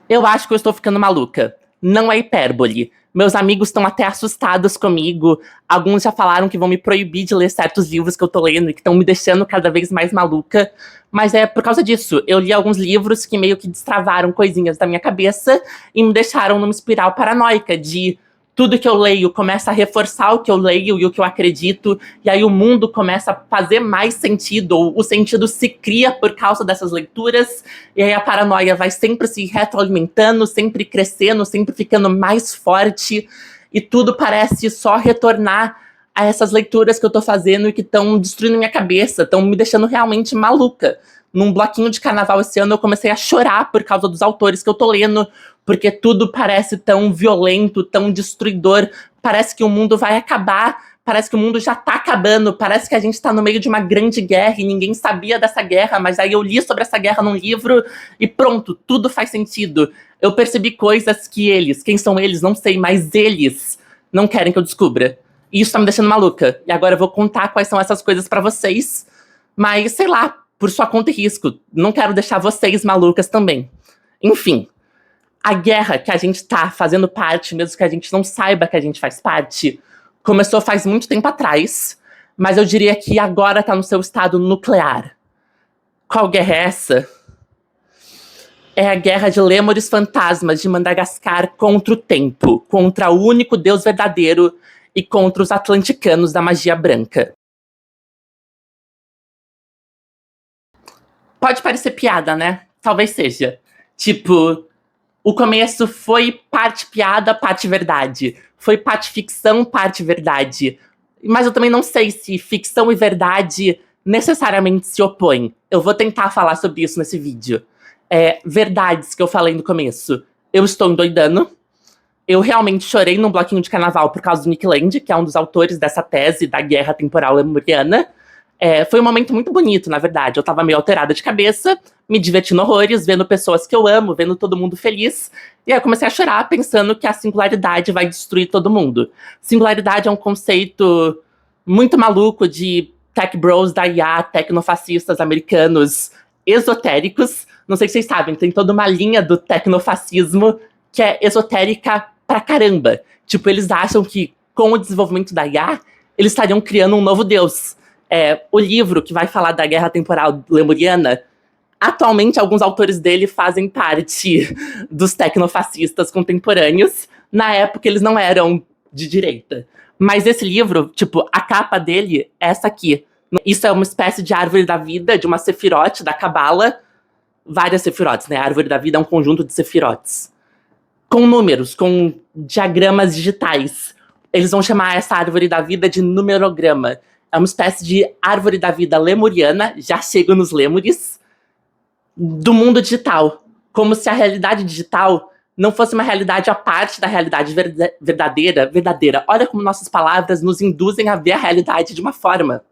Eu acho que eu estou ficando maluca. Não é hipérbole. Meus amigos estão até assustados comigo. Alguns já falaram que vão me proibir de ler certos livros que eu tô lendo e que estão me deixando cada vez mais maluca. Mas é por causa disso. Eu li alguns livros que meio que destravaram coisinhas da minha cabeça e me deixaram numa espiral paranoica de tudo que eu leio começa a reforçar o que eu leio e o que eu acredito, e aí o mundo começa a fazer mais sentido, ou o sentido se cria por causa dessas leituras, e aí a paranoia vai sempre se retroalimentando, sempre crescendo, sempre ficando mais forte, e tudo parece só retornar a essas leituras que eu tô fazendo e que estão destruindo minha cabeça, estão me deixando realmente maluca. Num bloquinho de carnaval esse ano eu comecei a chorar por causa dos autores que eu tô lendo, porque tudo parece tão violento, tão destruidor, parece que o mundo vai acabar, parece que o mundo já tá acabando, parece que a gente tá no meio de uma grande guerra e ninguém sabia dessa guerra, mas aí eu li sobre essa guerra num livro e pronto, tudo faz sentido. Eu percebi coisas que eles, quem são eles, não sei, mas eles não querem que eu descubra. E isso tá me deixando maluca. E agora eu vou contar quais são essas coisas pra vocês, mas sei lá, por sua conta e risco. Não quero deixar vocês malucas também. Enfim, a guerra que a gente tá fazendo parte, mesmo que a gente não saiba que a gente faz parte, começou faz muito tempo atrás, mas eu diria que agora tá no seu estado nuclear. Qual guerra é essa? É a guerra de Lêmures fantasmas de Madagascar contra o tempo, contra o único Deus verdadeiro e contra os atlanticanos da magia branca. Pode parecer piada, né? Talvez seja. Tipo, o começo foi parte piada, parte verdade. Foi parte ficção, parte verdade. Mas eu também não sei se ficção e verdade necessariamente se opõem. Eu vou tentar falar sobre isso nesse vídeo. Verdades que eu falei no começo. Eu estou endoidando. Eu realmente chorei num bloquinho de carnaval por causa do Nick Land, que é um dos autores dessa tese da guerra temporal lemuriana. Foi um momento muito bonito, na verdade. Eu tava meio alterada de cabeça, me divertindo horrores, vendo pessoas que eu amo, vendo todo mundo feliz. E aí eu comecei a chorar pensando que a singularidade vai destruir todo mundo. Singularidade é um conceito muito maluco de tech bros da IA, tecnofascistas americanos esotéricos. Não sei se vocês sabem, tem toda uma linha do tecnofascismo que é esotérica pra caramba. Tipo, eles acham que com o desenvolvimento da IA, eles estariam criando um novo deus. O livro que vai falar da guerra temporal lemuriana, atualmente alguns autores dele fazem parte dos tecnofascistas contemporâneos. Na época eles não eram de direita. Mas esse livro, tipo, a capa dele é essa aqui. Isso é uma espécie de árvore da vida, de uma sefirote da Cabala. Várias sefirotes, né? A árvore da vida é um conjunto de sefirotes. Com números, com diagramas digitais. Eles vão chamar essa árvore da vida de numerograma. É uma espécie de árvore da vida lemuriana, já chego nos lêmures, do mundo digital. Como se a realidade digital não fosse uma realidade à parte da realidade verdadeira. Olha como nossas palavras nos induzem a ver a realidade de uma forma.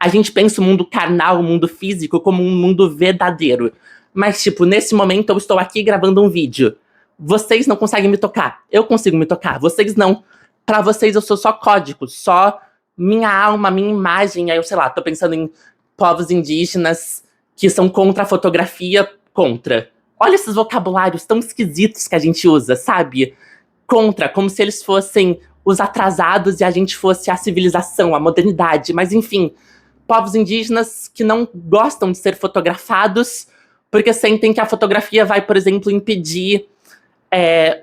A gente pensa o mundo carnal, o mundo físico, como um mundo verdadeiro. Mas, tipo, nesse momento eu estou aqui gravando um vídeo. Vocês não conseguem me tocar. Eu consigo me tocar. Vocês não. Pra vocês eu sou só código, só minha alma, minha imagem. Aí eu, sei lá, tô pensando em povos indígenas que são contra a fotografia, contra. Olha esses vocabulários tão esquisitos que a gente usa, sabe? Contra, como se eles fossem os atrasados e a gente fosse a civilização, a modernidade. Mas, enfim, povos indígenas que não gostam de ser fotografados porque sentem que a fotografia vai, por exemplo, impedir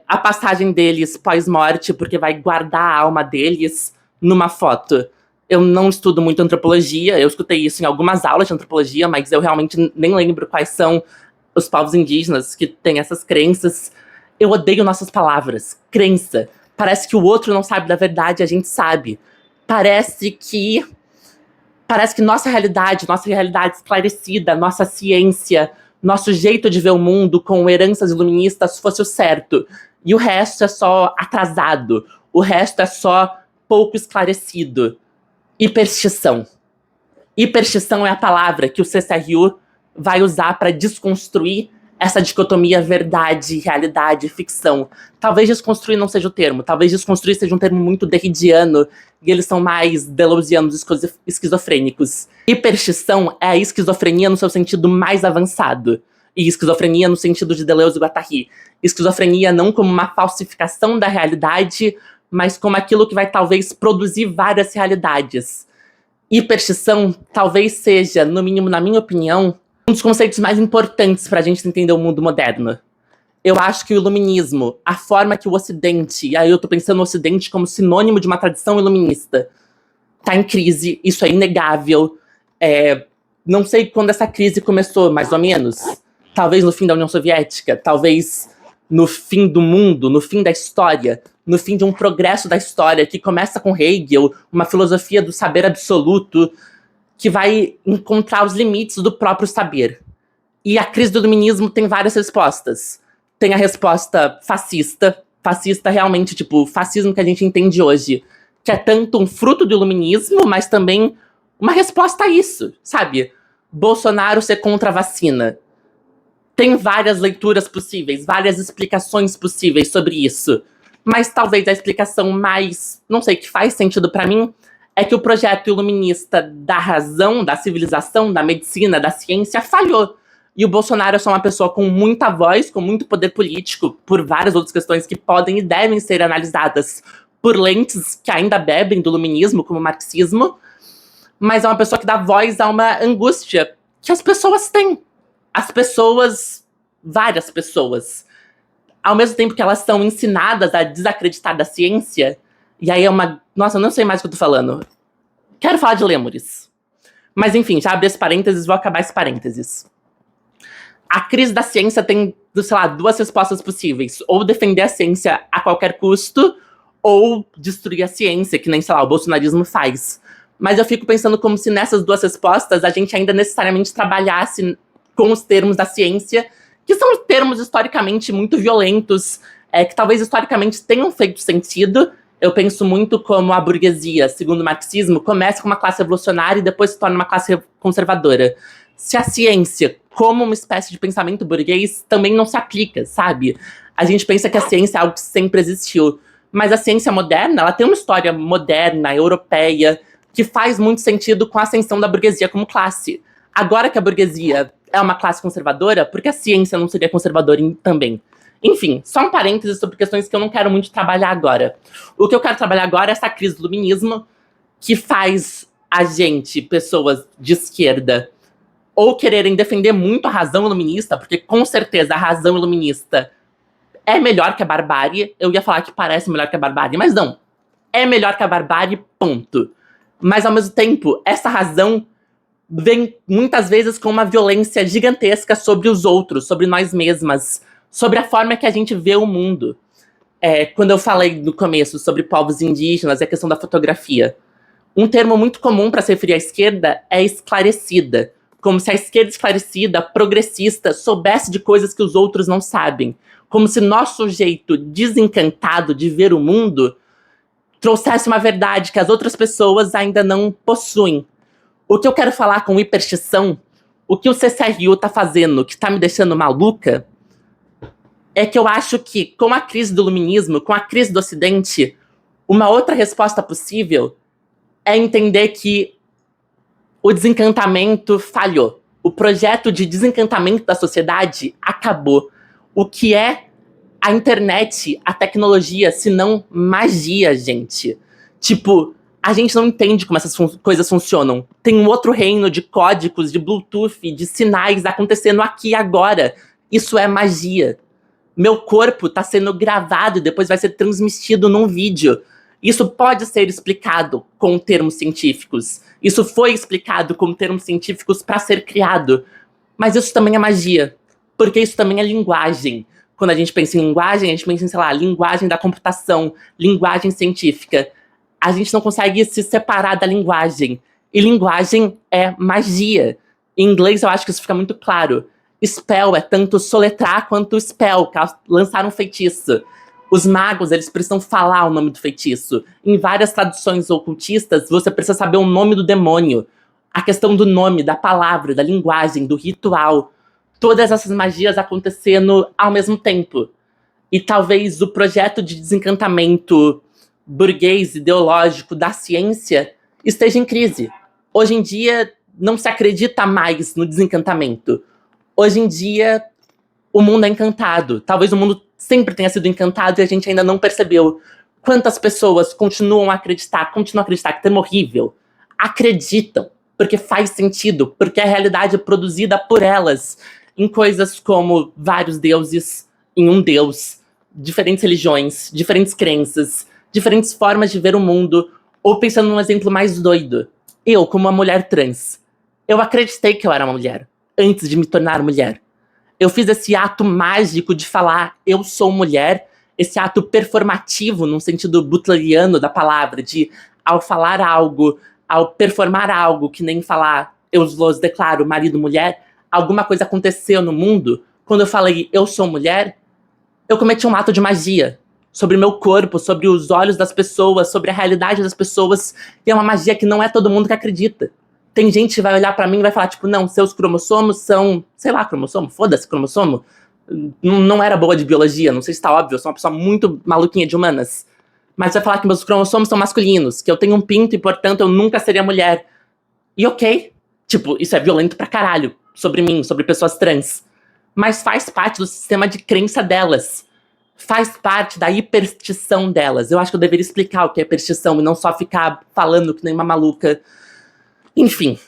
a passagem deles pós-morte, porque vai guardar a alma deles numa foto. Eu não estudo muito antropologia, eu escutei isso em algumas aulas de antropologia, mas eu realmente nem lembro quais são os povos indígenas que têm essas crenças. Eu odeio nossas palavras. Crença. Parece que o outro não sabe da verdade, a gente sabe. Parece que nossa realidade esclarecida, nossa ciência, nosso jeito de ver o mundo com heranças iluministas fosse o certo. E o resto é só atrasado. O resto é só pouco esclarecido. Hiperstição. Hiperstição é a palavra que o CCRU vai usar para desconstruir essa dicotomia verdade, realidade, ficção. Talvez desconstruir não seja o termo. Talvez desconstruir seja um termo muito derridiano e eles são mais deleuzianos esquizofrênicos. Hiperstição é a esquizofrenia no seu sentido mais avançado. E esquizofrenia no sentido de Deleuze e Guattari. Esquizofrenia não como uma falsificação da realidade, mas como aquilo que vai talvez produzir várias realidades. Hiperstição talvez seja, no mínimo na minha opinião, um dos conceitos mais importantes para a gente entender o mundo moderno. Eu acho que o iluminismo, a forma que o Ocidente, e aí eu tô pensando no Ocidente como sinônimo de uma tradição iluminista, tá em crise, isso é inegável. Não sei quando essa crise começou, mais ou menos. Talvez no fim da União Soviética, talvez no fim do mundo, no fim da história, no fim de um progresso da história que começa com Hegel, uma filosofia do saber absoluto, que vai encontrar os limites do próprio saber. E a crise do iluminismo tem várias respostas. Tem a resposta fascista realmente, tipo, o fascismo que a gente entende hoje, que é tanto um fruto do iluminismo, mas também uma resposta a isso, sabe? Bolsonaro ser contra a vacina. Tem várias leituras possíveis, várias explicações possíveis sobre isso. Mas talvez a explicação mais, não sei, que faz sentido pra mim, é que o projeto iluminista da razão, da civilização, da medicina, da ciência falhou. E o Bolsonaro é só uma pessoa com muita voz, com muito poder político, por várias outras questões que podem e devem ser analisadas por lentes que ainda bebem do iluminismo, como o marxismo, mas é uma pessoa que dá voz a uma angústia que as pessoas têm. As pessoas, várias pessoas, ao mesmo tempo que elas são ensinadas a desacreditar da ciência, e aí é uma... Nossa, eu não sei mais o que eu tô falando. Quero falar de lêmures. Mas enfim, já abri esse parênteses, vou acabar esse parênteses. A crise da ciência tem, sei lá, duas respostas possíveis. Ou defender a ciência a qualquer custo, ou destruir a ciência, que nem, sei lá, o bolsonarismo faz. Mas eu fico pensando como se nessas duas respostas a gente ainda necessariamente trabalhasse com os termos da ciência, que são termos historicamente muito violentos, que talvez historicamente tenham feito sentido. Eu penso muito como a burguesia, segundo o marxismo, começa com uma classe revolucionária e depois se torna uma classe conservadora. Se a ciência, como uma espécie de pensamento burguês, também não se aplica, sabe? A gente pensa que a ciência é algo que sempre existiu, mas a ciência moderna, ela tem uma história moderna, europeia, que faz muito sentido com a ascensão da burguesia como classe. Agora que a burguesia é uma classe conservadora, por que a ciência não seria conservadora também? Enfim, só um parênteses sobre questões que eu não quero muito trabalhar agora. O que eu quero trabalhar agora é essa crise do iluminismo, que faz a gente, pessoas de esquerda, ou quererem defender muito a razão iluminista, porque com certeza a razão iluminista é melhor que a barbárie. Eu ia falar que parece melhor que a barbárie, mas não. É melhor que a barbárie, ponto. Mas ao mesmo tempo, essa razão vem muitas vezes com uma violência gigantesca sobre os outros, sobre nós mesmas, sobre a forma que a gente vê o mundo. Quando eu falei no começo sobre povos indígenas e a questão da fotografia, um termo muito comum para se referir à esquerda é esclarecida, como se a esquerda esclarecida, progressista, soubesse de coisas que os outros não sabem, como se nosso jeito desencantado de ver o mundo trouxesse uma verdade que as outras pessoas ainda não possuem. O que eu quero falar com hiperstição, o que o CCRU tá fazendo, que tá me deixando maluca, é que eu acho que com a crise do iluminismo, com a crise do Ocidente, uma outra resposta possível é entender que o desencantamento falhou. O projeto de desencantamento da sociedade acabou. O que é a internet, a tecnologia, se não magia, gente? Tipo, a gente não entende como essas coisas funcionam. Tem um outro reino de códigos, de Bluetooth, de sinais acontecendo aqui agora. Isso é magia. Meu corpo tá sendo gravado e depois vai ser transmitido num vídeo. Isso pode ser explicado com termos científicos. Isso foi explicado com termos científicos para ser criado. Mas isso também é magia. Porque isso também é linguagem. Quando a gente pensa em linguagem, a gente pensa em, sei lá, linguagem da computação, linguagem científica. A gente não consegue se separar da linguagem. E linguagem é magia. Em inglês eu acho que isso fica muito claro. Spell é tanto soletrar quanto spell, lançar um feitiço. Os magos, eles precisam falar o nome do feitiço. Em várias traduções ocultistas, você precisa saber o nome do demônio. A questão do nome, da palavra, da linguagem, do ritual. Todas essas magias acontecendo ao mesmo tempo. E talvez o projeto de desencantamento burguês, ideológico da ciência esteja em crise. Hoje em dia, não se acredita mais no desencantamento. Hoje em dia, o mundo é encantado. Talvez o mundo sempre tenha sido encantado e a gente ainda não percebeu. Quantas pessoas continuam a acreditar que termo horrível, acreditam, porque faz sentido, porque a realidade é produzida por elas, em coisas como vários deuses em um deus, diferentes religiões, diferentes crenças, diferentes formas de ver o mundo, ou pensando num exemplo mais doido. Eu, como uma mulher trans, eu acreditei que eu era uma mulher, antes de me tornar mulher. Eu fiz esse ato mágico de falar eu sou mulher, esse ato performativo, num sentido butleriano da palavra, de ao falar algo, ao performar algo, que nem falar eu vos declaro marido-mulher, alguma coisa aconteceu no mundo. Quando eu falei eu sou mulher, eu cometi um ato de magia sobre o meu corpo, sobre os olhos das pessoas, sobre a realidade das pessoas, e é uma magia que não é todo mundo que acredita. Tem gente que vai olhar pra mim e vai falar, tipo, não, seus cromossomos são, sei lá, cromossomo, foda-se, cromossomo. Não era boa de biologia, não sei se tá óbvio, eu sou uma pessoa muito maluquinha de humanas. Mas vai falar que meus cromossomos são masculinos, que eu tenho um pinto e, portanto, eu nunca seria mulher. E ok, tipo, isso é violento pra caralho, sobre mim, sobre pessoas trans. Mas faz parte do sistema de crença delas. Faz parte da hiperstição delas. Eu acho que eu deveria explicar o que é hiperstição e não só ficar falando que nem uma maluca. Enfim,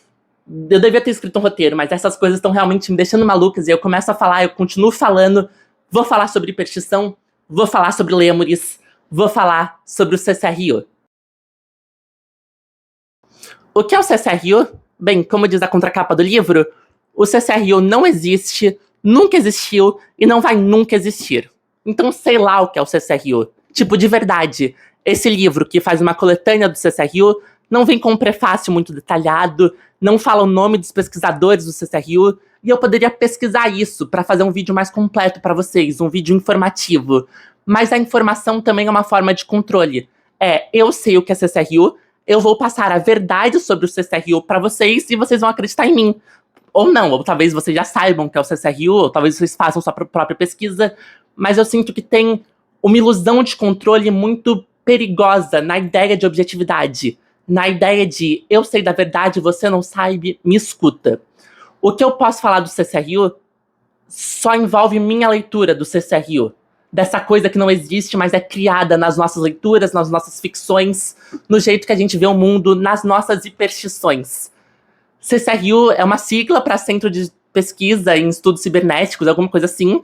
eu devia ter escrito um roteiro, mas essas coisas estão realmente me deixando malucas e eu começo a falar, eu continuo falando, vou falar sobre hiperstição, vou falar sobre lêmures, vou falar sobre o CCRU. O que é o CCRU? Bem, como diz a contracapa do livro, o CCRU não existe, nunca existiu e não vai nunca existir. Então sei lá o que é o CCRU. Tipo, de verdade, esse livro que faz uma coletânea do CCRU não vem com um prefácio muito detalhado, não fala o nome dos pesquisadores do CCRU, e eu poderia pesquisar isso para fazer um vídeo mais completo para vocês, um vídeo informativo. Mas a informação também é uma forma de controle. Eu sei o que é CCRU, eu vou passar a verdade sobre o CCRU para vocês e vocês vão acreditar em mim. Ou não, ou talvez vocês já saibam que é o CCRU, ou talvez vocês façam sua própria pesquisa, mas eu sinto que tem uma ilusão de controle muito perigosa na ideia de objetividade, na ideia de eu sei da verdade, você não sabe, me escuta. O que eu posso falar do CCRU só envolve minha leitura do CCRU, dessa coisa que não existe, mas é criada nas nossas leituras, nas nossas ficções, no jeito que a gente vê o mundo, nas nossas hiperstições. CCRU é uma sigla para Centro de Pesquisa em Estudos Cibernéticos, alguma coisa assim.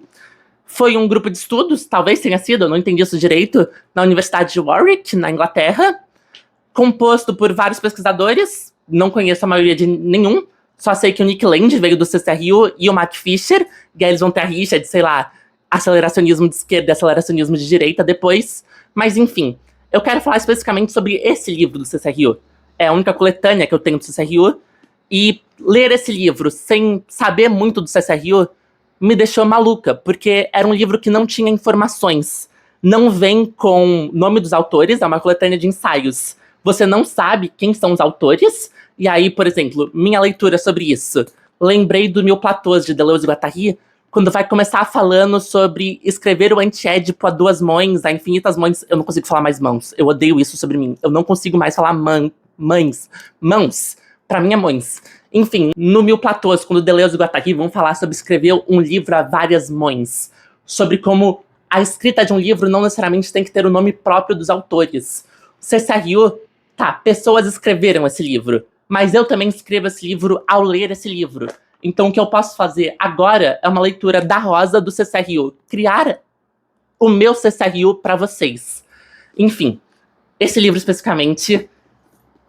Foi um grupo de estudos, talvez tenha sido, eu não entendi isso direito, na Universidade de Warwick, na Inglaterra, composto por vários pesquisadores, não conheço a maioria de nenhum, só sei que o Nick Land veio do CCRU e o Matt Fisher, e aí eles vão ter a rixa de, sei lá, aceleracionismo de esquerda e aceleracionismo de direita depois, mas enfim, eu quero falar especificamente sobre esse livro do CCRU. É a única coletânea que eu tenho do CCRU, e ler esse livro sem saber muito do CCRU me deixou maluca, porque era um livro que não tinha informações. Não vem com nome dos autores, é uma coletânea de ensaios. Você não sabe quem são os autores, e aí, por exemplo, minha leitura sobre isso. Lembrei do Mil Platôs, de Deleuze e Guattari, quando vai começar falando sobre escrever o antiédipo a duas mães, a infinitas mães. Eu não consigo falar mais mãos, eu odeio isso sobre mim. Eu não consigo mais falar mães. Mãos. Pra mim é mães. Enfim, no Mil Platôs, quando Deleuze e Guattari vão falar sobre escrever um livro a várias mães, sobre como a escrita de um livro não necessariamente tem que ter o nome próprio dos autores. CCRU, tá, pessoas escreveram esse livro, mas eu também escrevo esse livro ao ler esse livro. Então o que eu posso fazer agora é uma leitura da Rosa do CCRU, criar o meu CCRU para vocês. Enfim, esse livro especificamente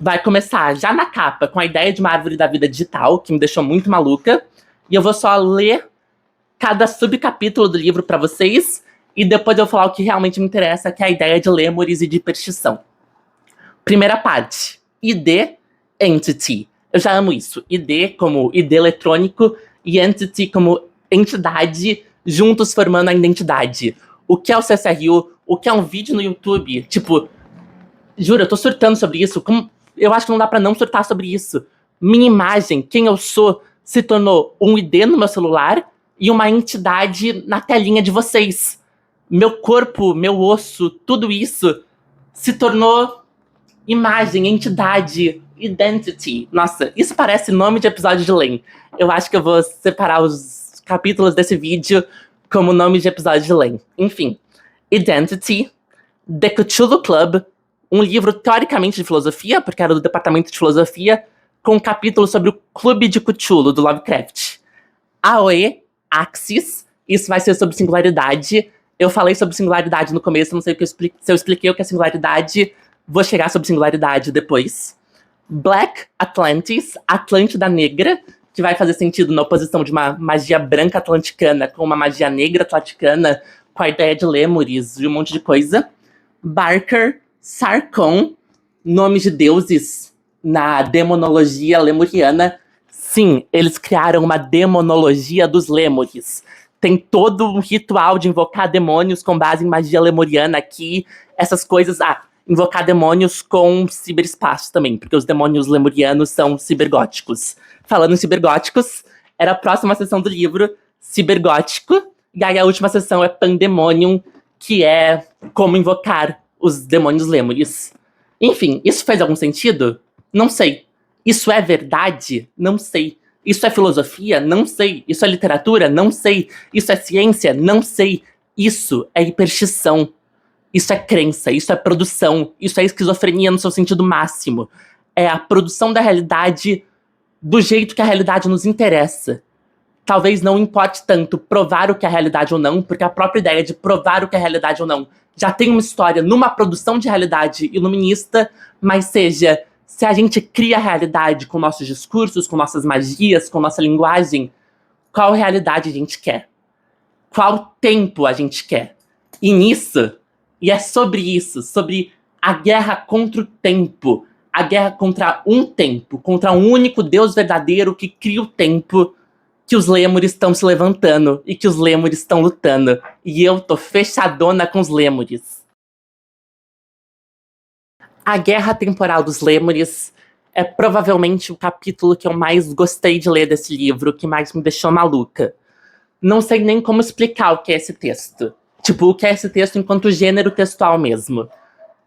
vai começar já na capa com a ideia de uma árvore da vida digital, que me deixou muito maluca. E eu vou só ler cada subcapítulo do livro para vocês. E depois eu vou falar o que realmente me interessa, que é a ideia de lêmures e de hiperstição. Primeira parte. ID, Entity. Eu já amo isso. ID como ID eletrônico e Entity como entidade, juntos formando a identidade. O que é o CCRU? O que é um vídeo no YouTube? Tipo, juro, eu tô surtando sobre isso. Eu acho que não dá pra não surtar sobre isso. Minha imagem, quem eu sou, se tornou um ID no meu celular e uma entidade na telinha de vocês. Meu corpo, meu osso, tudo isso se tornou imagem, entidade, identity. Nossa, isso parece nome de episódio de Len. Eu acho que eu vou separar os capítulos desse vídeo como nome de episódio de Len. Enfim, Identity, The Cthulhu Club, um livro teoricamente de filosofia, porque era do departamento de filosofia, com um capítulo sobre o Clube de Cthulhu, do Lovecraft. Aoe, Axis, isso vai ser sobre singularidade. Eu falei sobre singularidade no começo, não sei se eu expliquei o que é singularidade, vou chegar sobre singularidade depois. Black Atlantis, Atlântida Negra, que vai fazer sentido na oposição de uma magia branca atlanticana com uma magia negra atlanticana, com a ideia de lêmures e um monte de coisa. Barker, Sarkon, nomes de deuses na demonologia lemuriana. Sim, eles criaram uma demonologia dos lêmures. Tem todo um ritual de invocar demônios com base em magia lemuriana aqui, essas coisas. Invocar demônios com ciberespaço também, porque os demônios lemurianos são cibergóticos. Falando em cibergóticos, era a próxima sessão do livro, Cibergótico, e aí a última sessão é Pandemonium, que é como invocar os demônios lêmures. Enfim, isso faz algum sentido? Não sei. Isso é verdade? Não sei. Isso é filosofia? Não sei. Isso é literatura? Não sei. Isso é ciência? Não sei. Isso é hiperstição. Isso é crença, isso é produção, isso é esquizofrenia no seu sentido máximo. É a produção da realidade do jeito que a realidade nos interessa. Talvez não importe tanto provar o que é a realidade ou não, porque a própria ideia de provar o que é a realidade ou não já tem uma história numa produção de realidade iluminista, mas seja, se a gente cria a realidade com nossos discursos, com nossas magias, com nossa linguagem, qual realidade a gente quer? Qual tempo a gente quer? E nisso... E é sobre isso, sobre a guerra contra o tempo, a guerra contra um tempo, contra um único Deus verdadeiro que cria o tempo, que os lêmures estão se levantando e que os lêmures estão lutando. E eu tô fechadona com os lêmures. A Guerra Temporal dos Lêmures é provavelmente o capítulo que eu mais gostei de ler desse livro, que mais me deixou maluca. Não sei nem como explicar o que é esse texto. Tipo, o que é esse texto enquanto gênero textual mesmo.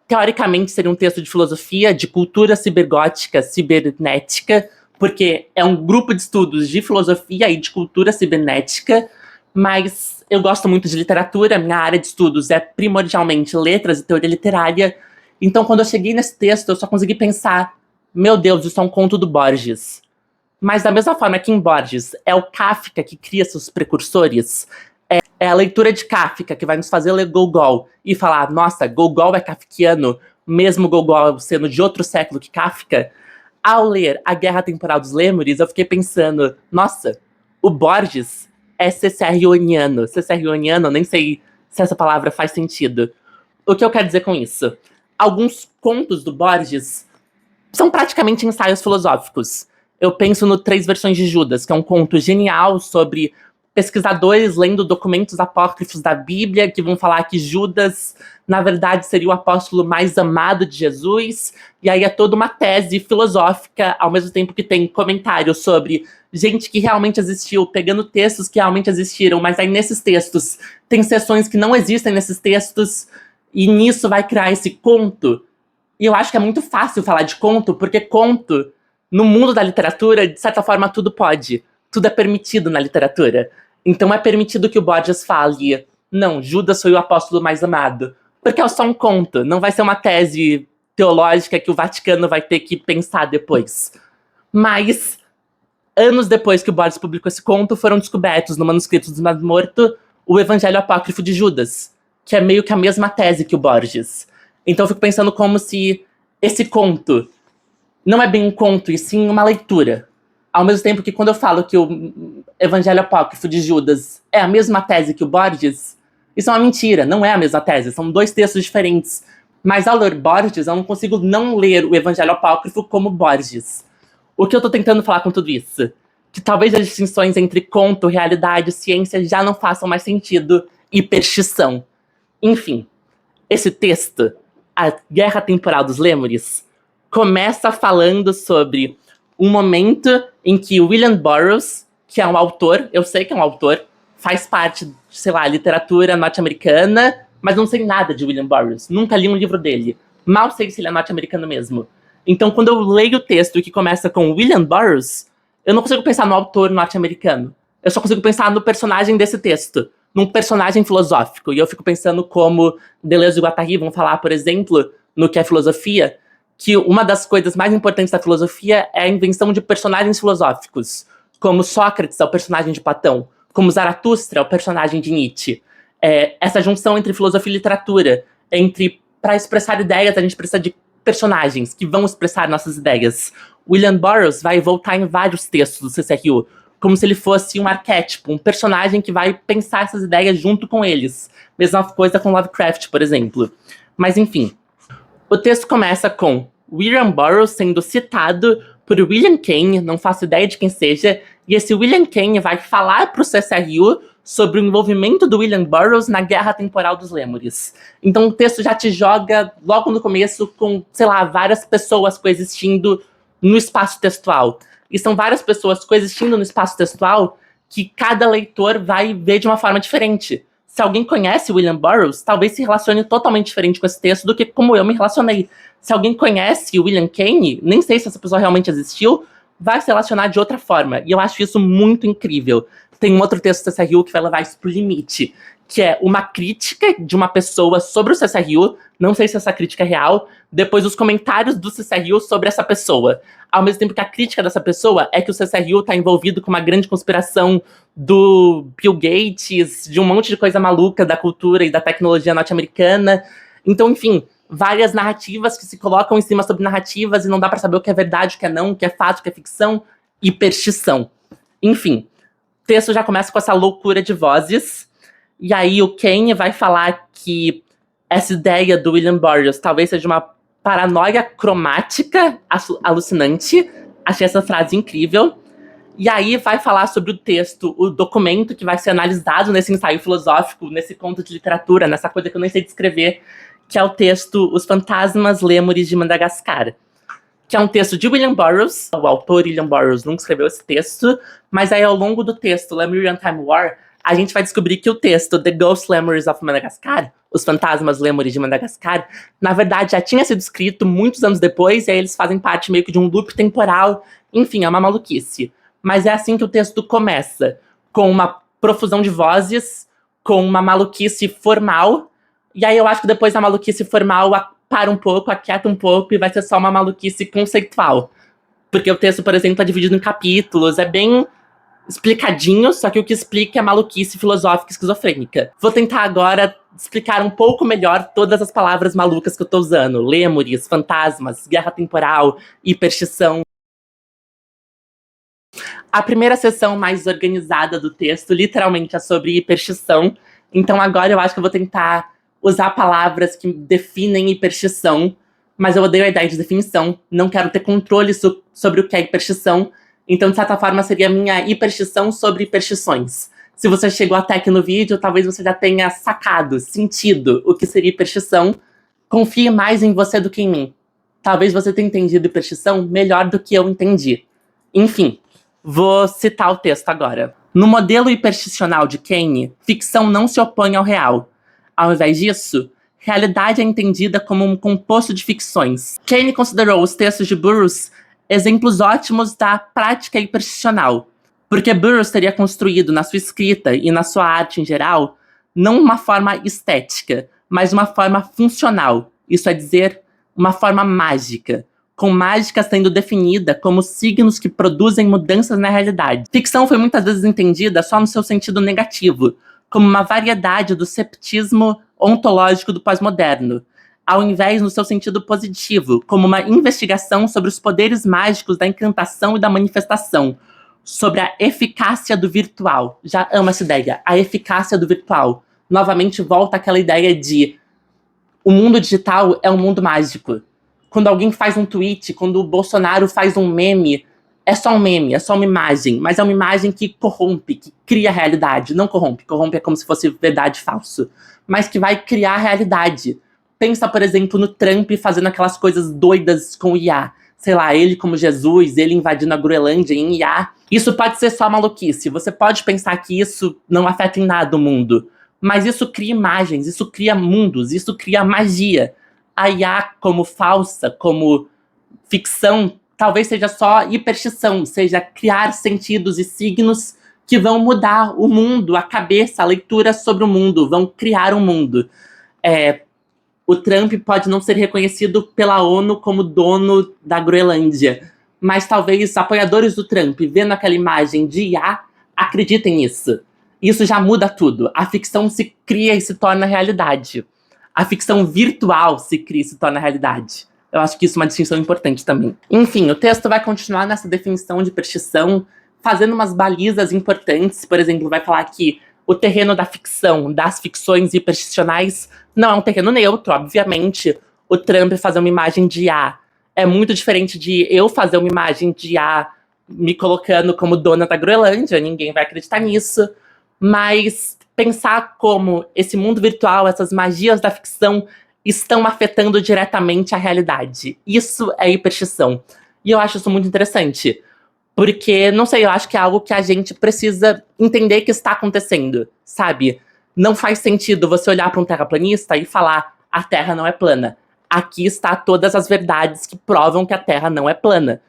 Teoricamente seria um texto de filosofia, de cultura cibergótica, cibernética, porque é um grupo de estudos de filosofia e de cultura cibernética, mas eu gosto muito de literatura, minha área de estudos é primordialmente letras e teoria literária, então quando eu cheguei nesse texto eu só consegui pensar, meu Deus, isso é um conto do Borges. Mas da mesma forma que em Borges é o Kafka que cria seus precursores, é a leitura de Kafka que vai nos fazer ler Gogol e falar, nossa, Gogol é kafkiano, mesmo Gogol sendo de outro século que Kafka. Ao ler A Guerra Temporal dos Lêmures, eu fiquei pensando, nossa, o Borges é Ciceroniano. Ciceroniano, nem sei se essa palavra faz sentido. O que eu quero dizer com isso? Alguns contos do Borges são praticamente ensaios filosóficos. Eu penso no Três Versões de Judas, que é um conto genial sobre pesquisadores lendo documentos apócrifos da Bíblia que vão falar que Judas, na verdade, seria o apóstolo mais amado de Jesus, e aí é toda uma tese filosófica, ao mesmo tempo que tem comentários sobre gente que realmente existiu, pegando textos que realmente existiram, mas aí nesses textos tem seções que não existem nesses textos, e nisso vai criar esse conto. E eu acho que é muito fácil falar de conto, porque conto, no mundo da literatura, de certa forma, tudo pode. Tudo é permitido na literatura. Então é permitido que o Borges fale, não, Judas foi o apóstolo mais amado. Porque é só um conto, não vai ser uma tese teológica que o Vaticano vai ter que pensar depois. Mas, anos depois que o Borges publicou esse conto, foram descobertos no manuscrito do Mar Morto o Evangelho Apócrifo de Judas, que é meio que a mesma tese que o Borges. Então eu fico pensando como se esse conto não é bem um conto, e sim uma leitura. Ao mesmo tempo que quando eu falo que o Evangelho Apócrifo de Judas é a mesma tese que o Borges, isso é uma mentira, não é a mesma tese, são dois textos diferentes. Mas ao ler Borges, eu não consigo não ler o Evangelho Apócrifo como Borges. O que eu tô tentando falar com tudo isso? Que talvez as distinções entre conto, realidade e ciência já não façam mais sentido, hiperstição. Enfim, esse texto, A Guerra Temporal dos Lêmures, começa falando sobre um momento em que William Burroughs, que é um autor, eu sei que é um autor, faz parte de, sei lá, literatura norte-americana, mas não sei nada de William Burroughs, nunca li um livro dele, mal sei se ele é norte-americano mesmo. Então, quando eu leio o texto que começa com William Burroughs, eu não consigo pensar no autor norte-americano. eu só consigo pensar no personagem desse texto, num personagem filosófico. E eu fico pensando como Deleuze e Guattari vão falar, por exemplo, no que é filosofia, que uma das coisas mais importantes da filosofia é a invenção de personagens filosóficos, como Sócrates é o personagem de Platão, como Zaratustra é o personagem de Nietzsche. Essa junção entre filosofia e literatura, para expressar ideias, a gente precisa de personagens que vão expressar nossas ideias. William Burroughs vai voltar em vários textos do CCRU, como se ele fosse um arquétipo, um personagem que vai pensar essas ideias junto com eles. Mesma coisa com Lovecraft, por exemplo. Mas enfim, o texto começa com William Burroughs sendo citado por William Kane, não faço ideia de quem seja, e esse William Kane vai falar para o CCRU sobre o envolvimento do William Burroughs na Guerra Temporal dos Lêmures. Então o texto já te joga logo no começo com, sei lá, várias pessoas coexistindo no espaço textual. E são várias pessoas coexistindo no espaço textual que cada leitor vai ver de uma forma diferente. Se alguém conhece William Burroughs, talvez se relacione totalmente diferente com esse texto do que como eu me relacionei. Se alguém conhece William Kane, nem sei se essa pessoa realmente existiu, vai se relacionar de outra forma. E eu acho isso muito incrível. Tem um outro texto do CCRU que vai levar isso pro limite, que é uma crítica de uma pessoa sobre o CCRU, não sei se essa crítica é real, depois os comentários do CCRU sobre essa pessoa. Ao mesmo tempo que a crítica dessa pessoa é que o CCRU está envolvido com uma grande conspiração do Bill Gates, de um monte de coisa maluca da cultura e da tecnologia norte-americana. Então, enfim, várias narrativas que se colocam em cima sobre narrativas e não dá pra saber o que é verdade, o que é não, o que é fato, o que é ficção, hiperstição. Enfim, o texto já começa com essa loucura de vozes, e aí o Kane vai falar que essa ideia do William Burroughs talvez seja uma paranoia cromática alucinante. Achei essa frase incrível. E aí vai falar sobre o texto, o documento que vai ser analisado nesse ensaio filosófico, nesse conto de literatura, nessa coisa que eu nem sei descrever, que é o texto Os Fantasmas Lêmures de Madagascar, que é um texto de William Burroughs. O autor William Burroughs nunca escreveu esse texto, mas aí ao longo do texto Lemurian Time War, a gente vai descobrir que o texto The Ghost Lemurs of Madagascar, Os Fantasmas Lêmures de Madagascar, na verdade já tinha sido escrito muitos anos depois, e aí eles fazem parte meio que de um loop temporal. Enfim, é uma maluquice. Mas é assim que o texto começa, com uma profusão de vozes, com uma maluquice formal, e aí eu acho que depois da maluquice formal para um pouco, aquieta um pouco, e vai ser só uma maluquice conceitual. Porque o texto, por exemplo, é dividido em capítulos, é bem explicadinho, só que o que explica é maluquice filosófica esquizofrênica. Vou tentar agora explicar um pouco melhor todas as palavras malucas que eu tô usando. Lêmures, fantasmas, guerra temporal, hiperstição. A primeira seção mais organizada do texto, literalmente, é sobre hiperstição. Então agora eu acho que eu vou tentar usar palavras que definem hiperstição, mas eu odeio a ideia de definição, não quero ter controle sobre o que é hiperstição, então de certa forma seria a minha hiperstição sobre hiperstições. Se você chegou até aqui no vídeo, talvez você já tenha sacado, sentido o que seria hiperstição. Confie mais em você do que em mim. Talvez você tenha entendido hiperstição melhor do que eu entendi. Enfim, vou citar o texto agora. No modelo hipersticional de Kane, ficção não se opõe ao real. Ao invés disso, realidade é entendida como um composto de ficções. Kane considerou os textos de Burroughs exemplos ótimos da prática hipersticional, porque Burroughs teria construído na sua escrita e na sua arte em geral, não uma forma estética, mas uma forma funcional, isso é dizer, uma forma mágica, com mágica sendo definida como signos que produzem mudanças na realidade. Ficção foi muitas vezes entendida só no seu sentido negativo, como uma variedade do ceptismo ontológico do pós-moderno, ao invés no seu sentido positivo, como uma investigação sobre os poderes mágicos da encantação e da manifestação, sobre a eficácia do virtual. Já amo essa ideia, a eficácia do virtual. Novamente volta aquela ideia de o mundo digital é um mundo mágico. Quando alguém faz um tweet, quando o Bolsonaro faz um meme, é só um meme, é só uma imagem, mas é uma imagem que corrompe, que cria realidade. Não corrompe, corrompe é como se fosse verdade falso, mas que vai criar realidade. Pensa, por exemplo, no Trump fazendo aquelas coisas doidas com o IA. Sei lá, ele como Jesus, ele invadindo a Groenlândia em IA. Isso pode ser só maluquice. Você pode pensar que isso não afeta em nada o mundo. Mas isso cria imagens, isso cria mundos, isso cria magia. A IA como falsa, como ficção, talvez seja só hiperstição, seja criar sentidos e signos que vão mudar o mundo, a cabeça, a leitura sobre o mundo, vão criar um mundo. O Trump pode não ser reconhecido pela ONU como dono da Groenlândia, mas talvez apoiadores do Trump, vendo aquela imagem de IA, acreditem nisso. Isso já muda tudo. A ficção se cria e se torna realidade. A ficção virtual se cria e se torna realidade. Eu acho que isso é uma distinção importante também. Enfim, o texto vai continuar nessa definição de hiperstição, fazendo umas balizas importantes. Por exemplo, vai falar que o terreno da ficção, das ficções hipersticionais, não é um terreno neutro, obviamente. O Trump fazer uma imagem de IA é muito diferente de eu fazer uma imagem de IA me colocando como dona da Groenlândia, ninguém vai acreditar nisso. Mas pensar como esse mundo virtual, essas magias da ficção estão afetando diretamente a realidade. Isso é hiperstição. E eu acho isso muito interessante. Porque, não sei, eu acho que é algo que a gente precisa entender que está acontecendo, sabe? Não faz sentido você olhar para um terraplanista e falar a Terra não é plana. Aqui está todas as verdades que provam que a Terra não é plana.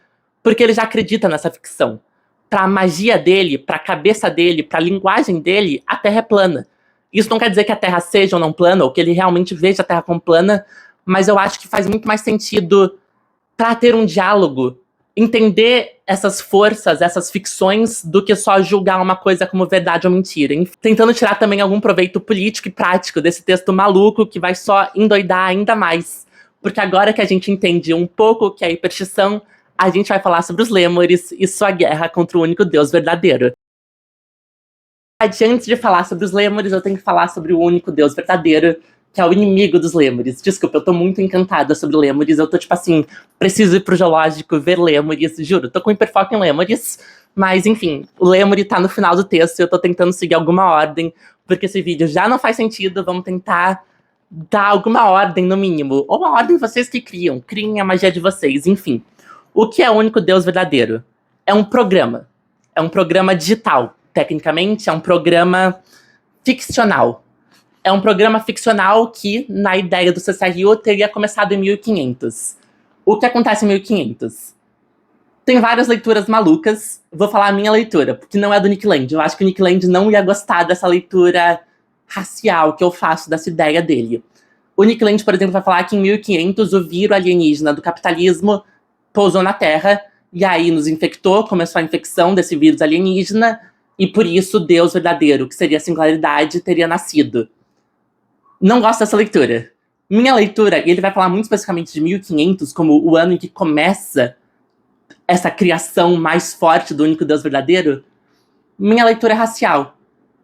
Porque ele já acredita nessa ficção. Para a magia dele, para a cabeça dele, para a linguagem dele, a Terra é plana. Isso não quer dizer que a Terra seja ou não plana, ou que ele realmente veja a Terra como plana, mas eu acho que faz muito mais sentido para ter um diálogo, entender essas forças, essas ficções, do que só julgar uma coisa como verdade ou mentira. Enfim, tentando tirar também algum proveito político e prático desse texto maluco que vai só endoidar ainda mais. Porque agora que a gente entende um pouco o que é hiperstição, a gente vai falar sobre os Lêmures e sua guerra contra o único Deus verdadeiro. Antes de falar sobre os Lêmures, eu tenho que falar sobre o único Deus verdadeiro, que é o inimigo dos Lêmures. Desculpa, eu tô muito encantada sobre Lêmures. Eu tô, tipo assim, preciso ir pro zoológico ver Lêmures, juro. Tô com hiperfoco em Lêmures. Mas, enfim, o Lêmure tá no final do texto e eu tô tentando seguir alguma ordem, porque esse vídeo já não faz sentido. Vamos tentar dar alguma ordem, no mínimo. Ou uma ordem vocês que criam. Criem a magia de vocês, enfim. O que é o único Deus verdadeiro? É um programa. É um programa digital. Tecnicamente, é um programa ficcional. É um programa ficcional que, na ideia do CCRU, teria começado em 1500. O que acontece em 1500? Tem várias leituras malucas. Vou falar a minha leitura, porque não é do Nick Land. Eu acho que o Nick Land não ia gostar dessa leitura racial que eu faço dessa ideia dele. O Nick Land, por exemplo, vai falar que em 1500 o vírus alienígena do capitalismo pousou na Terra e aí nos infectou, começou a infecção desse vírus alienígena e por isso Deus verdadeiro, que seria a singularidade, teria nascido. Não gosto dessa leitura. Minha leitura, e ele vai falar muito especificamente de 1500 como o ano em que começa essa criação mais forte do único Deus verdadeiro. Minha leitura é racial.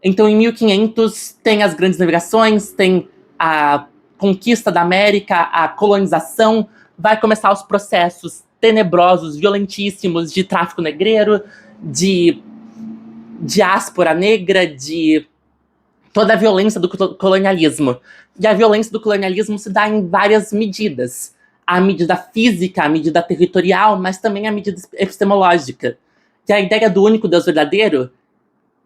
Então, em 1500, tem as grandes navegações, tem a conquista da América, a colonização, vai começar os processos tenebrosos, violentíssimos de tráfico negreiro, de diáspora negra, de toda a violência do colonialismo. E a violência do colonialismo se dá em várias medidas. A medida física, a medida territorial, mas também a medida epistemológica. Que a ideia do único Deus verdadeiro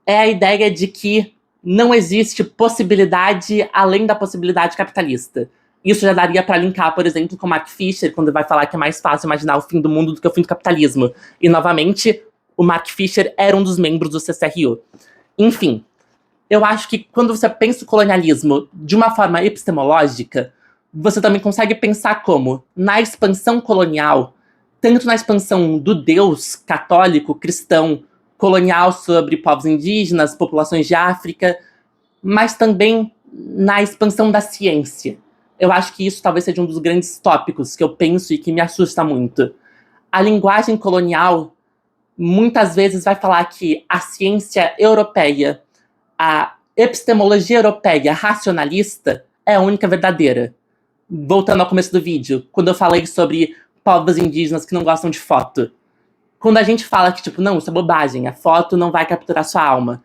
é a ideia de que não existe possibilidade além da possibilidade capitalista. Isso já daria para linkar, por exemplo, com Mark Fisher, quando vai falar que é mais fácil imaginar o fim do mundo do que o fim do capitalismo. E, novamente, o Mark Fisher era um dos membros do CCRU. Enfim, eu acho que quando você pensa o colonialismo de uma forma epistemológica, você também consegue pensar como, na expansão colonial, tanto na expansão do Deus católico, cristão, colonial sobre povos indígenas, populações de África, mas também na expansão da ciência. Eu acho que isso talvez seja um dos grandes tópicos que eu penso e que me assusta muito. A linguagem colonial muitas vezes vai falar que a ciência europeia, a epistemologia europeia racionalista é a única verdadeira. Voltando ao começo do vídeo, quando eu falei sobre povos indígenas que não gostam de foto. Quando a gente fala que, tipo, não, isso é bobagem, a foto não vai capturar sua alma,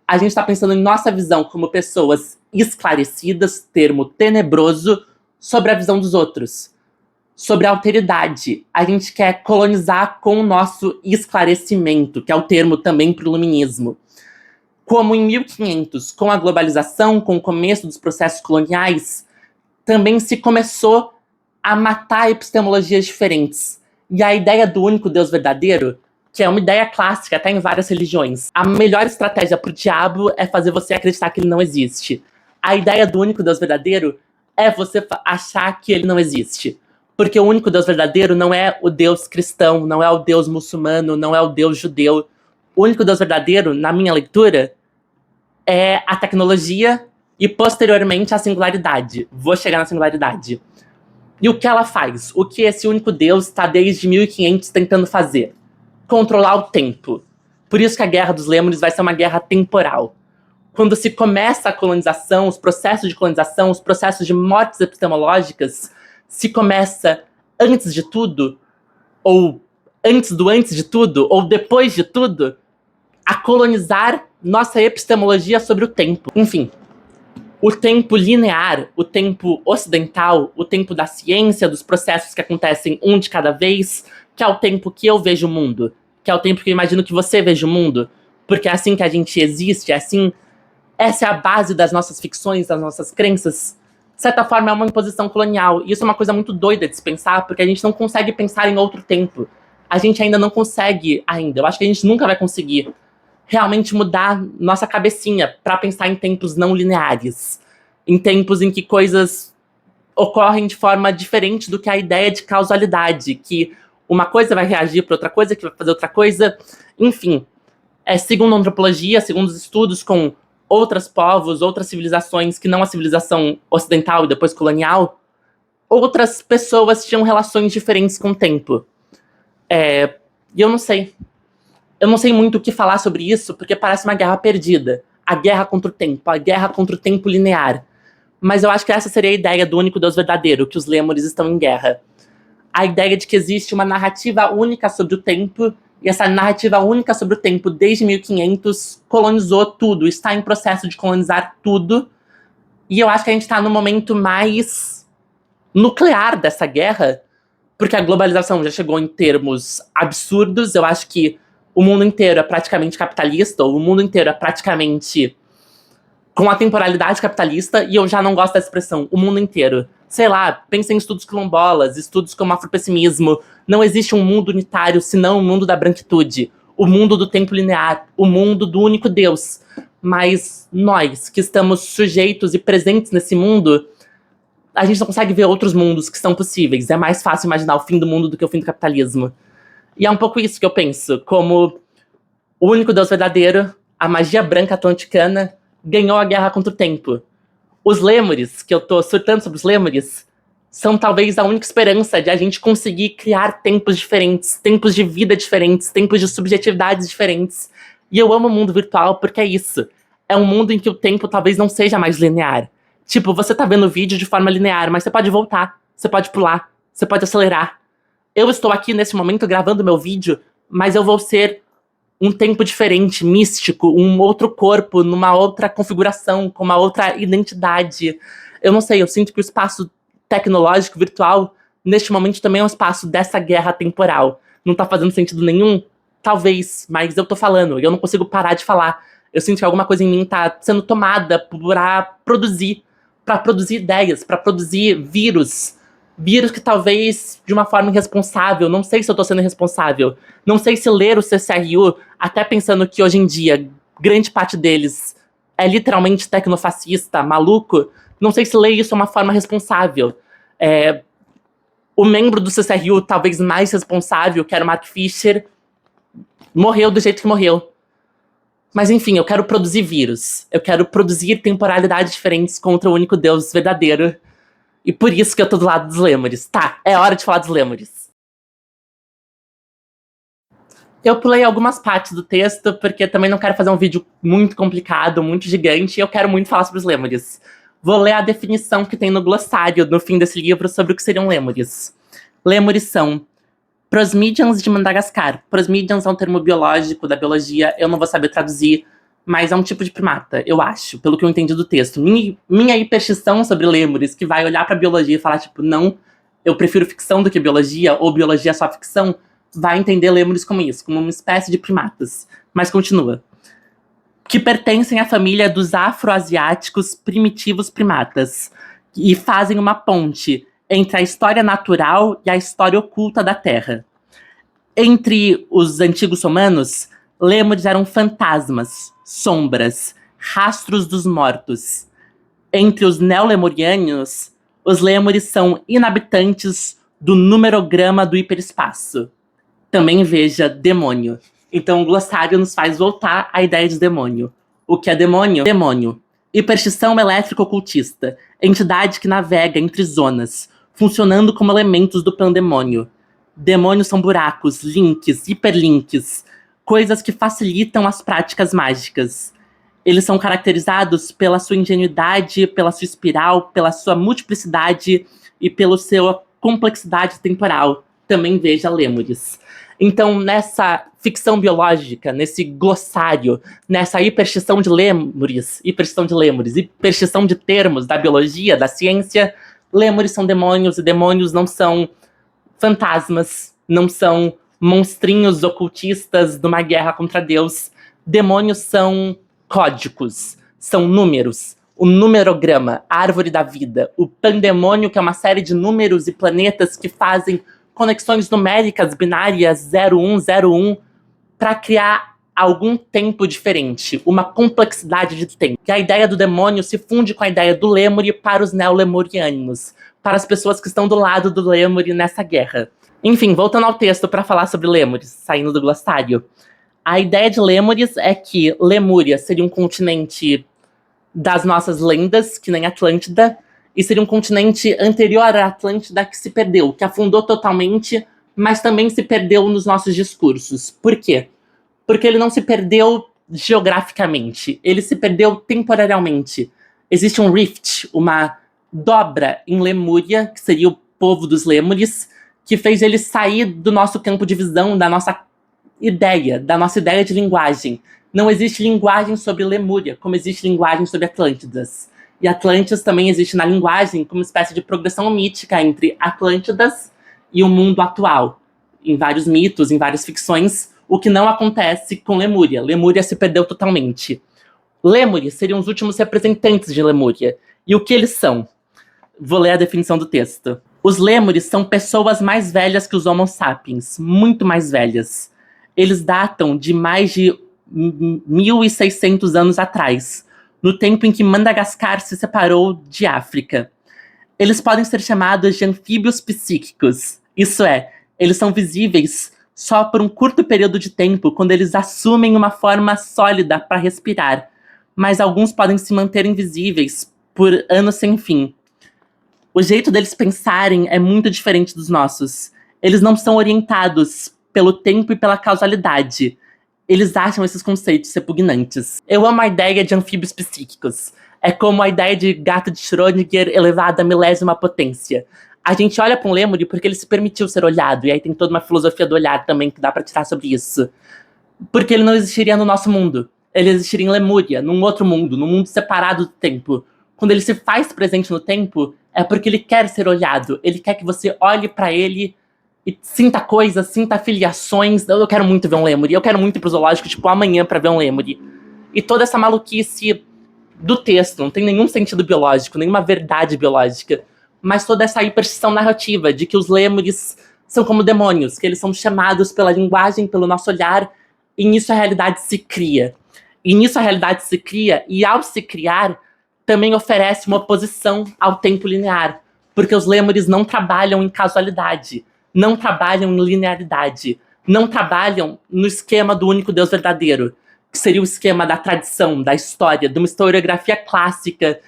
a gente tá pensando em nossa visão como pessoas esclarecidas, termo tenebroso, sobre a visão dos outros. Sobre a alteridade. A gente quer colonizar com o nosso esclarecimento, que é o termo também pro iluminismo. Como em 1500, com a globalização, com o começo dos processos coloniais, também se começou a matar epistemologias diferentes. E a ideia do único Deus verdadeiro, que é uma ideia clássica até em várias religiões. A melhor estratégia pro diabo é fazer você acreditar que ele não existe. A ideia do único Deus verdadeiro é você achar que ele não existe. Porque o único Deus verdadeiro não é o Deus cristão, não é o Deus muçulmano, não é o Deus judeu. O único Deus verdadeiro, na minha leitura, é a tecnologia e, posteriormente, a singularidade. Vou chegar na singularidade. E o que ela faz? O que esse único Deus está desde 1500 tentando fazer? Controlar o tempo. Por isso que a Guerra dos Lêmures vai ser uma guerra temporal. Quando se começa a colonização, os processos de colonização, os processos de mortes epistemológicas, se começa antes de tudo, ou antes de tudo, ou depois de tudo, a colonizar nossa epistemologia sobre o tempo. Enfim, o tempo linear, o tempo ocidental, o tempo da ciência, dos processos que acontecem um de cada vez, que é o tempo que eu vejo o mundo, que é o tempo que eu imagino que você veja o mundo, porque é assim que a gente existe, é assim. Essa é a base das nossas ficções, das nossas crenças. De certa forma, é uma imposição colonial. E isso é uma coisa muito doida de se pensar, porque a gente não consegue pensar em outro tempo. A gente ainda não consegue, ainda. Eu acho que a gente nunca vai conseguir realmente mudar nossa cabecinha para pensar em tempos não lineares. Em tempos em que coisas ocorrem de forma diferente do que a ideia de causalidade, que uma coisa vai reagir para outra coisa, que vai fazer outra coisa. Enfim, segundo a antropologia, segundo os estudos com outros povos, outras civilizações que não a civilização ocidental e depois colonial, outras pessoas tinham relações diferentes com o tempo. E eu não sei. Eu não sei muito o que falar sobre isso, porque parece uma guerra perdida. A guerra contra o tempo, a guerra contra o tempo linear. Mas eu acho que essa seria a ideia do único Deus verdadeiro, que os Lêmures estão em guerra. A ideia de que existe uma narrativa única sobre o tempo, e essa narrativa única sobre o tempo, desde 1500, colonizou tudo, está em processo de colonizar tudo. E eu acho que a gente está no momento mais nuclear dessa guerra, porque a globalização já chegou em termos absurdos. Eu acho que o mundo inteiro é praticamente capitalista, ou o mundo inteiro é praticamente com a temporalidade capitalista, e eu já não gosto dessa expressão, o mundo inteiro. Sei lá, pensa em estudos quilombolas, estudos como afropessimismo. Não existe um mundo unitário senão o mundo da branquitude, o mundo do tempo linear, o mundo do único Deus. Mas nós, que estamos sujeitos e presentes nesse mundo, a gente não consegue ver outros mundos que são possíveis. É mais fácil imaginar o fim do mundo do que o fim do capitalismo. E é um pouco isso que eu penso, como o único Deus verdadeiro, a magia branca atlanticana, ganhou a guerra contra o tempo. Os Lêmures, que eu tô surtando sobre os Lêmures, são talvez a única esperança de a gente conseguir criar tempos diferentes, tempos de vida diferentes, tempos de subjetividades diferentes. E eu amo o mundo virtual porque é isso. É um mundo em que o tempo talvez não seja mais linear. Tipo, você tá vendo o vídeo de forma linear, mas você pode voltar, você pode pular, você pode acelerar. Eu estou aqui nesse momento gravando meu vídeo, mas eu vou ser um tempo diferente, místico, um outro corpo, numa outra configuração, com uma outra identidade. Eu não sei, eu sinto que o espaço tecnológico, virtual, neste momento também é um espaço dessa guerra temporal. Não tá fazendo sentido nenhum? Talvez, mas eu tô falando, e eu não consigo parar de falar. Eu sinto que alguma coisa em mim tá sendo tomada pra produzir ideias, pra produzir vírus que talvez de uma forma irresponsável, não sei se eu tô sendo irresponsável, não sei se ler o CCRU, até pensando que hoje em dia grande parte deles é literalmente tecnofascista, maluco, não sei se ler isso é uma forma responsável. O membro do CCRU talvez mais responsável, que era o Mark Fisher, morreu do jeito que morreu. Mas enfim, eu quero produzir vírus, eu quero produzir temporalidades diferentes contra o único Deus verdadeiro. E por isso que eu tô do lado dos Lêmures. Tá, é hora de falar dos Lêmures. Eu pulei algumas partes do texto, porque também não quero fazer um vídeo muito complicado, muito gigante, e eu quero muito falar sobre os Lêmures. Vou ler a definição que tem no glossário, no fim desse livro, sobre o que seriam Lêmures. Lêmures são Prosmidians de Madagascar. Prosmidians é um termo biológico da biologia, eu não vou saber traduzir, mas é um tipo de primata, eu acho, pelo que eu entendi do texto. Minha hiperstição sobre Lêmures, que vai olhar pra biologia e falar, tipo, não, eu prefiro ficção do que biologia, ou biologia é só ficção, vai entender Lêmures como isso, como uma espécie de primatas. Mas continua. Que pertencem à família dos afroasiáticos primitivos primatas, e fazem uma ponte entre a história natural e a história oculta da Terra. Entre os antigos romanos, lêmures eram fantasmas, sombras, rastros dos mortos. Entre os neolemurianos, os lêmures são inabitantes do numerograma do hiperespaço. Também veja demônio. Então o glossário nos faz voltar à ideia de demônio. O que é demônio? Demônio. Hiperstição elétrico-ocultista, entidade que navega entre zonas, funcionando como elementos do pandemônio. Demônios são buracos, links, hiperlinks, coisas que facilitam as práticas mágicas. Eles são caracterizados pela sua ingenuidade, pela sua espiral, pela sua multiplicidade e pela sua complexidade temporal. Também veja lêmures. Então, nessa ficção biológica, nesse glossário, nessa hiperstição de lêmures, hiperstição de termos da biologia, da ciência, lêmures são demônios e demônios não são fantasmas, não são monstrinhos ocultistas de uma guerra contra Deus. Demônios são códigos, são números. O numerograma, a árvore da vida, o pandemônio, que é uma série de números e planetas que fazem conexões numéricas binárias 0101 para criar algum tempo diferente, uma complexidade de tempo. E a ideia do demônio se funde com a ideia do lêmure para os neolemurianos, para as pessoas que estão do lado do lêmure nessa guerra. Enfim, voltando ao texto para falar sobre lêmures, saindo do glossário. A ideia de lêmures é que Lemúria seria um continente das nossas lendas, que nem Atlântida, e seria um continente anterior à Atlântida que se perdeu, que afundou totalmente, mas também se perdeu nos nossos discursos. Por quê? Porque ele não se perdeu geograficamente, ele se perdeu temporariamente. Existe um rift, uma dobra em Lemúria, que seria o povo dos lêmures, que fez ele sair do nosso campo de visão, da nossa ideia de linguagem. Não existe linguagem sobre Lemúria, como existe linguagem sobre Atlântidas. E Atlantis também existe na linguagem como uma espécie de progressão mítica entre Atlântidas e o mundo atual. Em vários mitos, em várias ficções, o que não acontece com Lemúria. Lemúria se perdeu totalmente. Lêmures seriam os últimos representantes de Lemúria. E o que eles são? Vou ler a definição do texto. Os lêmures são pessoas mais velhas que os Homo sapiens, muito mais velhas. Eles datam de mais de 1.600 anos atrás, no tempo em que Madagascar se separou de África. Eles podem ser chamados de anfíbios psíquicos. Isso é, eles são visíveis só por um curto período de tempo, quando eles assumem uma forma sólida para respirar, mas alguns podem se manter invisíveis por anos sem fim. O jeito deles pensarem é muito diferente dos nossos. Eles não são orientados pelo tempo e pela causalidade. Eles acham esses conceitos repugnantes. Eu amo a ideia de anfíbios psíquicos. É como a ideia de gato de Schrödinger elevada à milésima potência. A gente olha para um lêmure porque ele se permitiu ser olhado, e aí tem toda uma filosofia do olhar também que dá para tirar sobre isso. Porque ele não existiria no nosso mundo. Ele existiria em Lemúria, num outro mundo, num mundo separado do tempo. Quando ele se faz presente no tempo, é porque ele quer ser olhado. Ele quer que você olhe para ele e sinta coisas, sinta filiações. Eu quero muito ver um lêmure. Eu quero muito ir pro zoológico, tipo, amanhã pra ver um lêmure. E toda essa maluquice do texto, não tem nenhum sentido biológico, nenhuma verdade biológica, mas toda essa hiperstição narrativa de que os lêmures são como demônios, que eles são chamados pela linguagem, pelo nosso olhar, e nisso a realidade se cria. E ao se criar, também oferece uma oposição ao tempo linear, porque os lêmures não trabalham em casualidade, não trabalham em linearidade, não trabalham no esquema do único Deus verdadeiro, que seria o esquema da tradição, da história, de uma historiografia clássica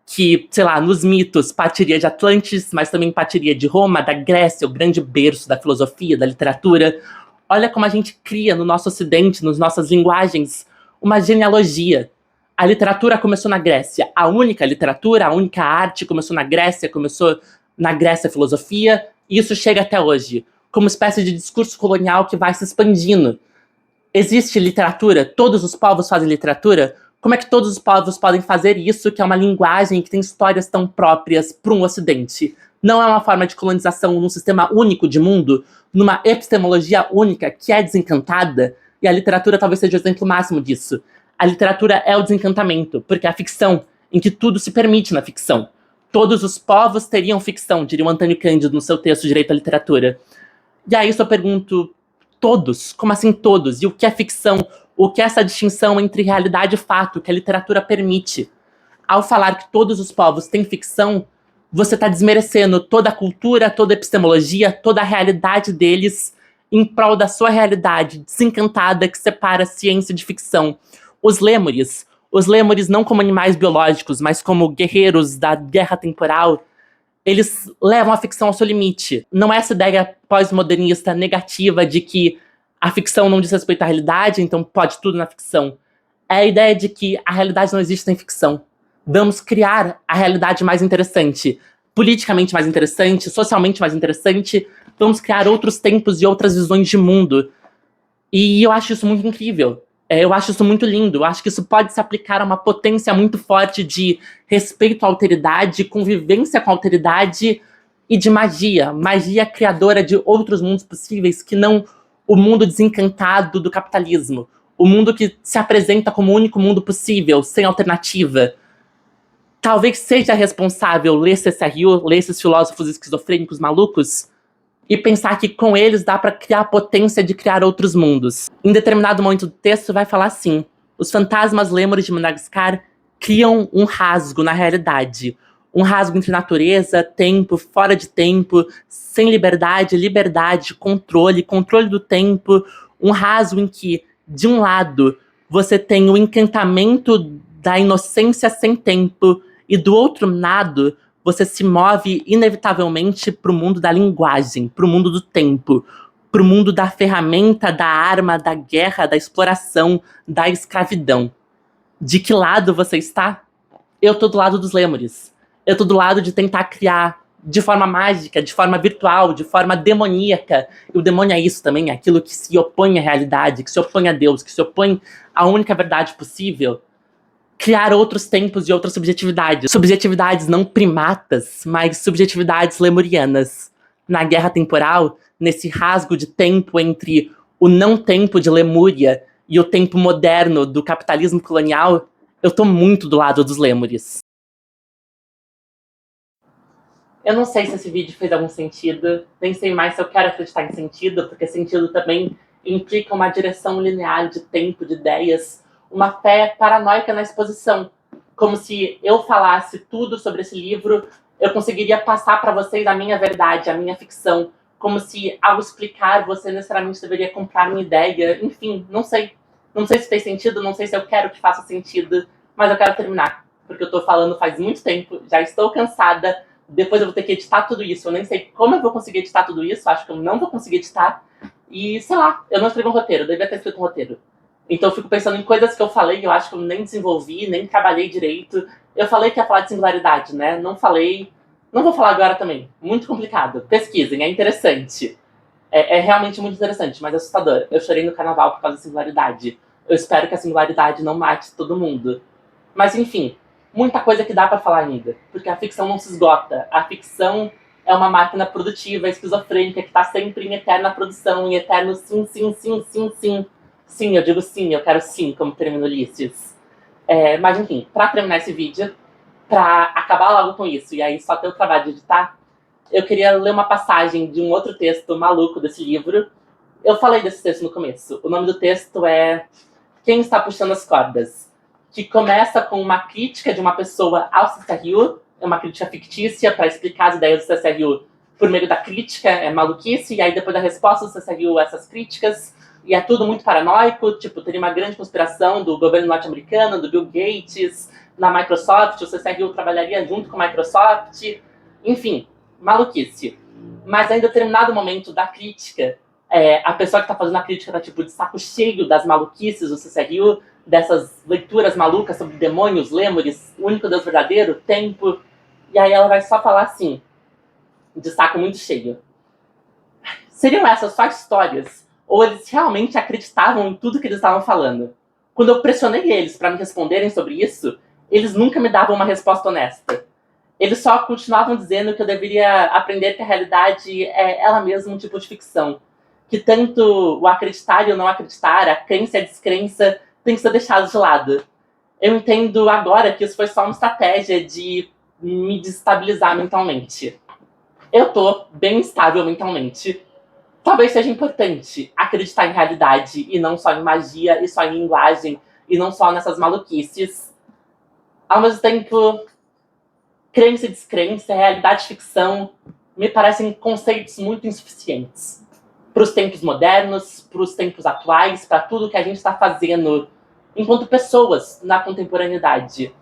que, sei lá, nos mitos partiria de Atlantis, mas também partiria de Roma, da Grécia, o grande berço da filosofia, da literatura. Olha como a gente cria no nosso ocidente, nas nossas linguagens, uma genealogia. A literatura começou na Grécia, a única literatura, a única arte começou na Grécia a filosofia, e isso chega até hoje, como espécie de discurso colonial que vai se expandindo. Existe literatura? Todos os povos fazem literatura? Como é que todos os povos podem fazer isso, que é uma linguagem que tem histórias tão próprias para um ocidente? Não é uma forma de colonização num sistema único de mundo, numa epistemologia única que é desencantada? E a literatura talvez seja o exemplo máximo disso. A literatura é o desencantamento, porque é a ficção, em que tudo se permite na ficção. Todos os povos teriam ficção, diria o Antônio Cândido no seu texto Direito à Literatura. E aí eu pergunto, todos. Como assim todos? E o que é ficção? O que é essa distinção entre realidade e fato que a literatura permite? Ao falar que todos os povos têm ficção, você está desmerecendo toda a cultura, toda a epistemologia, toda a realidade deles em prol da sua realidade desencantada que separa ciência de ficção. Os lêmures não como animais biológicos, mas como guerreiros da guerra temporal, eles levam a ficção ao seu limite. Não é essa ideia pós-modernista negativa de que a ficção não diz respeito à realidade, então pode tudo na ficção. É a ideia de que a realidade não existe sem ficção. Vamos criar a realidade mais interessante, politicamente mais interessante, socialmente mais interessante. Vamos criar outros tempos e outras visões de mundo. E eu acho isso muito incrível. Eu acho isso muito lindo. Eu acho que isso pode se aplicar a uma potência muito forte de respeito à alteridade, convivência com a alteridade e de magia. Magia criadora de outros mundos possíveis que não o mundo desencantado do capitalismo. O mundo que se apresenta como o único mundo possível, sem alternativa. Talvez seja responsável ler CSRU, ler esses filósofos esquizofrênicos malucos, e pensar que com eles dá para criar a potência de criar outros mundos. Em determinado momento do texto vai falar assim: os fantasmas lêmures de Madagascar criam um rasgo na realidade. Um rasgo entre natureza, tempo, fora de tempo, sem liberdade, liberdade, controle, controle do tempo. Um rasgo em que, de um lado, você tem o encantamento da inocência sem tempo, e do outro lado, você se move inevitavelmente para o mundo da linguagem, para o mundo do tempo, para o mundo da ferramenta, da arma, da guerra, da exploração, da escravidão. De que lado você está? Eu tô do lado dos lêmures. Eu tô do lado de tentar criar de forma mágica, de forma virtual, de forma demoníaca. E o demônio é isso também, é aquilo que se opõe à realidade, que se opõe a Deus, que se opõe à única verdade possível. Criar outros tempos e outras subjetividades. Subjetividades não primatas, mas subjetividades lemurianas. Na guerra temporal, nesse rasgo de tempo entre o não tempo de Lemúria e o tempo moderno do capitalismo colonial, eu tô muito do lado dos lêmures. Eu não sei se esse vídeo fez algum sentido, nem sei mais se eu quero acreditar em sentido, porque sentido também implica uma direção linear de tempo, de ideias, uma fé paranoica na exposição. Como se eu falasse tudo sobre esse livro, eu conseguiria passar para vocês a minha verdade, a minha ficção. Como se, ao explicar, você necessariamente deveria comprar minha ideia. Enfim, não sei. Não sei se fez sentido, não sei se eu quero que faça sentido, mas eu quero terminar. Porque eu tô falando faz muito tempo, já estou cansada. Depois eu vou ter que editar tudo isso. Eu nem sei como eu vou conseguir editar tudo isso, acho que eu não vou conseguir editar. E, sei lá, eu não escrevi um roteiro, eu devia ter escrito um roteiro. Então eu fico pensando em coisas que eu falei, eu acho que eu nem desenvolvi, nem trabalhei direito. Eu falei que ia falar de singularidade, né? Não falei. Não vou falar agora também. Muito complicado. Pesquisem, é interessante. É realmente muito interessante, mas assustador. Eu chorei no carnaval por causa da singularidade. Eu espero que a singularidade não mate todo mundo. Mas enfim, muita coisa que dá pra falar ainda. Porque a ficção não se esgota. A ficção é uma máquina produtiva, esquizofrênica, que tá sempre em eterna produção, em eterno sim, sim, sim, sim, sim. Sim, eu digo sim, eu quero sim, como termina Ulisses. Mas enfim, pra terminar esse vídeo, pra acabar logo com isso, e aí só ter o trabalho de editar, eu queria ler uma passagem de um outro texto maluco desse livro. Eu falei desse texto no começo. O nome do texto é Quem Está Puxando as Cordas? Que começa com uma crítica de uma pessoa ao CSRU, é uma crítica fictícia para explicar as ideias do CSRU por meio da crítica, é maluquice, e aí depois da resposta do CSRU a essas críticas, e é tudo muito paranoico, tipo, teria uma grande conspiração do governo norte-americano, do Bill Gates, na Microsoft, o CSRU trabalharia junto com a Microsoft, enfim, maluquice. Mas em determinado momento da crítica, a pessoa que está fazendo a crítica tá tipo de saco cheio das maluquices do CSRU, dessas leituras malucas sobre demônios, lêmures, o único Deus verdadeiro, tempo, e aí ela vai só falar assim, de saco muito cheio. Seriam essas só histórias? Ou eles realmente acreditavam em tudo que eles estavam falando? Quando eu pressionei eles para me responderem sobre isso, eles nunca me davam uma resposta honesta. Eles só continuavam dizendo que eu deveria aprender que a realidade é ela mesma um tipo de ficção. Que tanto o acreditar e o não acreditar, a crença e a descrença, tem que ser deixado de lado. Eu entendo agora que isso foi só uma estratégia de me desestabilizar mentalmente. Eu tô bem instável mentalmente. Talvez seja importante acreditar em realidade e não só em magia e só em linguagem e não só nessas maluquices. Ao mesmo tempo, crença e descrença, realidade e ficção me parecem conceitos muito insuficientes para os tempos modernos, para os tempos atuais, para tudo que a gente está fazendo enquanto pessoas na contemporaneidade.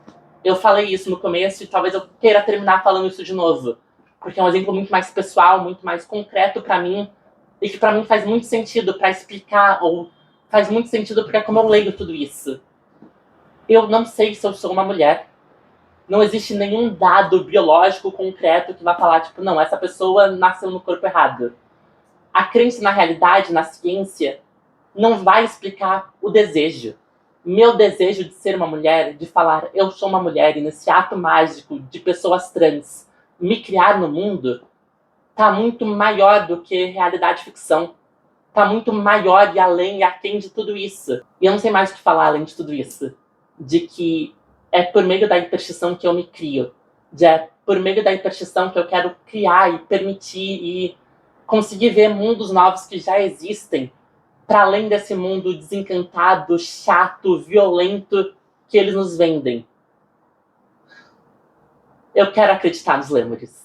Eu falei isso no começo e talvez eu queira terminar falando isso de novo, porque é um exemplo muito mais pessoal, muito mais concreto para mim e que para mim faz muito sentido para explicar, ou faz muito sentido porque é como eu leio tudo isso. Eu não sei se eu sou uma mulher. Não existe nenhum dado biológico concreto que vai falar, tipo, não, essa pessoa nasceu no corpo errado. A crença na realidade, na ciência, não vai explicar o desejo. Meu desejo de ser uma mulher, de falar eu sou uma mulher, e nesse ato mágico de pessoas trans me criar no mundo, tá muito maior do que realidade e ficção. Tá muito maior e além e aquém de tudo isso. E eu não sei mais o que falar além de tudo isso. De que é por meio da hiperstição que eu me crio. É por meio da hiperstição que eu quero criar e permitir e conseguir ver mundos novos que já existem, para além desse mundo desencantado, chato, violento que eles nos vendem. Eu quero acreditar nos lêmures.